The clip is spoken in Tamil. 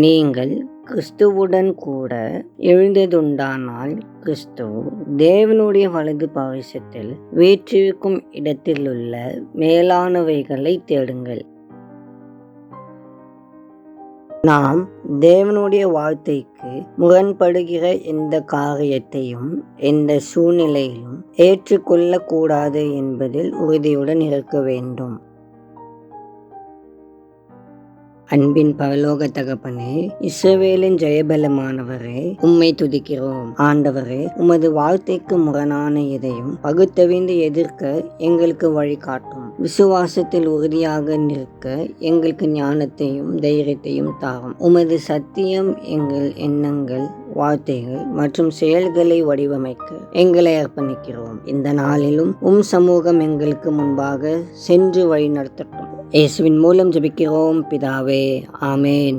நீங்கள் கிறிஸ்துவுடன் கூட எழுந்ததுண்டானால் கிறிஸ்து தேவனுடைய வலது பாரிசத்தில் வீற்றிருக்கும் இடத்திலுள்ள மேலானவைகளை தேடுங்கள். நாம் தேவனுடைய வார்த்தைக்கு முரண்படுகிற எந்த காரியத்தையும் எந்த சூழ்நிலையிலும் ஏற்றுக்கொள்ளக்கூடாது என்பதில் உறுதியுடன் இருக்க வேண்டும். அன்பின் பரலோக தகப்பனே, இஸ்ரவேலின் ஜெயபலமானவரே, உம்மை துதிக்கிறோம். ஆண்டவரே, உமது வார்த்தைக்கு முரணான எதையும் பகுத்தறிந்து எதிர்க்க எங்களுக்கு வழிகாட்டும். விசுவாசத்தில் உறுதியாக நிற்க எங்களுக்கு ஞானத்தையும் தைரியத்தையும் தாரும். உமது சத்தியம் எங்கள் எண்ணங்கள், வார்த்தைகள் மற்றும் செயல்களை வடிவமைக்க எங்களை அர்ப்பணிக்கிறோம். இந்த நாளிலும் சமூகம் எங்களுக்கு முன்பாக சென்று வழி நடத்தட்டும். இயேசுவின் மூலம் ஜெபிக்கிறோம் பிதாவே, ஆமேன்.